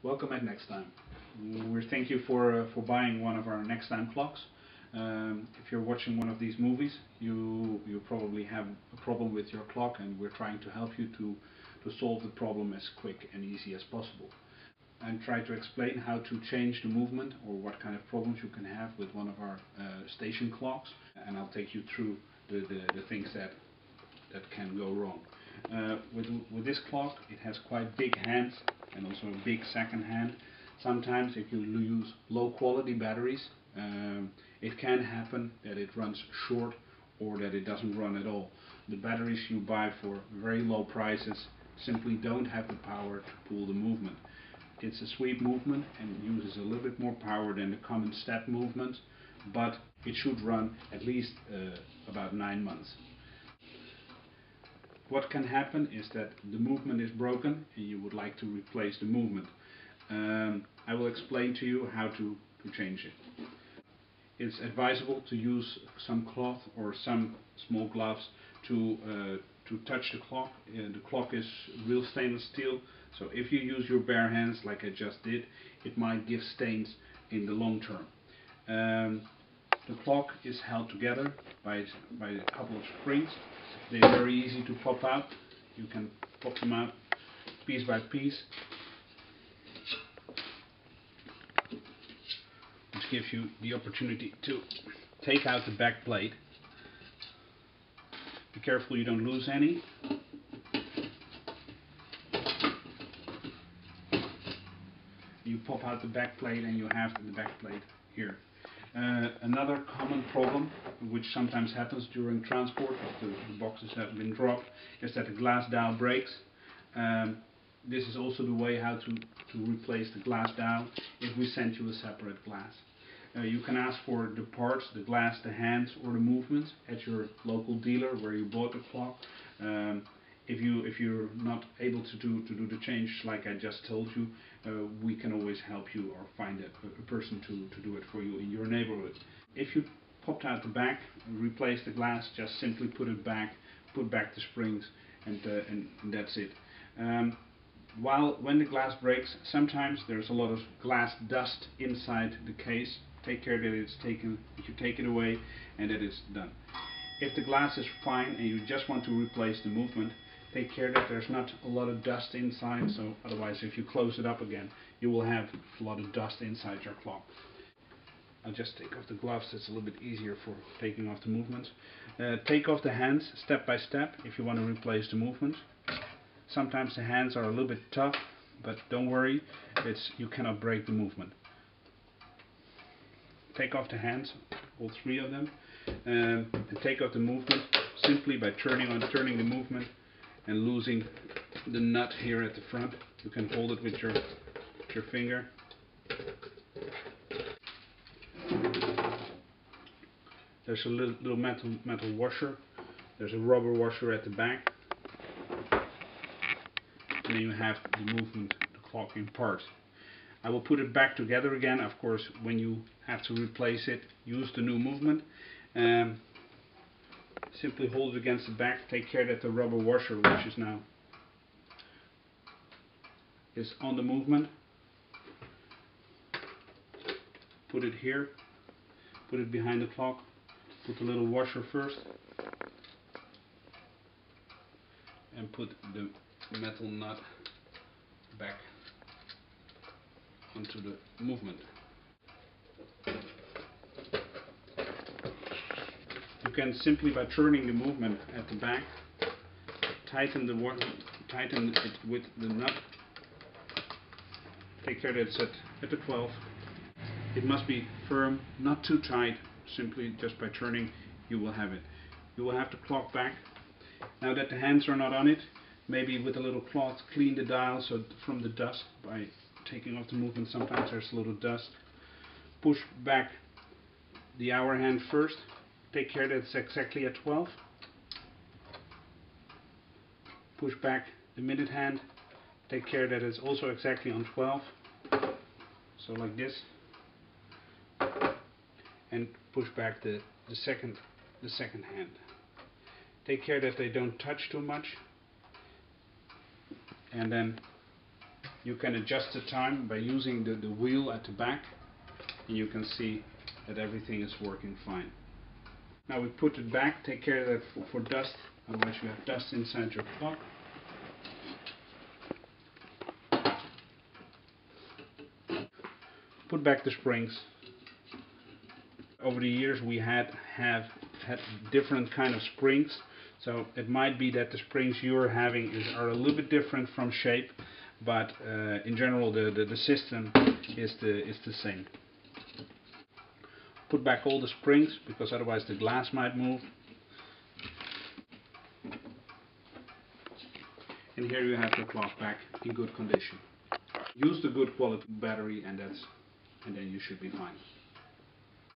Welcome at NeXtime. We thank you for buying one of our NeXtime clocks. If you're watching one of these movies, you probably have a problem with your clock, and we're trying to help you to solve the problem as quick and easy as possible. And try to explain how to change the movement or what kind of problems you can have with one of our station clocks. And I'll take you through the things that can go wrong. With this clock, it has quite big hands and also a big second hand. Sometimes if you use low quality batteries, it can happen that it runs short or that it doesn't run at all. The batteries you buy for very low prices simply don't have the power to pull the movement. It's a sweep movement and uses a little bit more power than the common step movement, but it should run at least about 9 months. What can happen is that the movement is broken and you would like to replace the movement. I will explain to you how to change it. It's advisable to use some cloth or some small gloves to touch the clock. The clock is real stainless steel, so if you use your bare hands like I just did, it might give stains in the long term. The clock is held together by a couple of springs. They're very easy to pop out. You can pop them out piece by piece, which gives you the opportunity to take out the back plate. Be careful you don't lose any. You pop out the back plate and you have the back plate here. Another common problem which sometimes happens during transport after the boxes have been dropped is that the glass dial breaks. This is also the way how to replace the glass dial if we send you a separate glass. You can ask for the parts, the glass, the hands or the movements at your local dealer where you bought the clock. If you're not able to do the change like I just told you, we can always help you or find a person to do it for you in your neighborhood. If you popped out the back, replace the glass, just simply put it back, put back the springs, and that's it. When the glass breaks, sometimes there's a lot of glass dust inside the case. Take care that it's taken, that you take it away and that it's done. If the glass is fine and you just want to replace the movement, take care that there's not a lot of dust inside, so otherwise if you close it up again you will have a lot of dust inside your clock. I'll just take off the gloves, it's a little bit easier for taking off the movements. Take off the hands step by step if you want to replace the movement. Sometimes the hands are a little bit tough, but don't worry, you cannot break the movement. Take off the hands, all 3 of them, and take off the movement simply by turning the movement and losing the nut here at the front. You can hold it with your finger. There's a little metal washer. There's a rubber washer at the back. And then you have the movement, the clock in parts. I will put it back together again. Of course, when you have to replace it, use the new movement. Simply hold it against the back. Take care that the rubber washer, which is now on the movement. Put it here. Put it behind the clock. Put the little washer first. And put the metal nut back onto the movement. You can simply, by turning the movement at the back, tighten it with the nut. Take care that it's at the 12. It must be firm, not too tight. Simply just by turning you will have it. You will have the clock back. Now that the hands are not on it, maybe with a little cloth clean the dial from the dust by taking off the movement. Sometimes there's a little dust. Push back the hour hand first. Take care that it's exactly at 12. Push back the minute hand. Take care that it's also exactly on 12. So like this. And push back the second hand. Take care that they don't touch too much. And then You can adjust the time by using the wheel at the back, and you can see that everything is working fine. Now we put it back, take care of that for dust, otherwise you have dust inside your clock. Put back the springs. Over the years we have had different kind of springs, so it might be that the springs you're having are a little bit different from shape, but in general the system is the same. Put back all the springs, because otherwise the glass might move. And here you have the clock back in good condition. Use the good quality battery, and then you should be fine.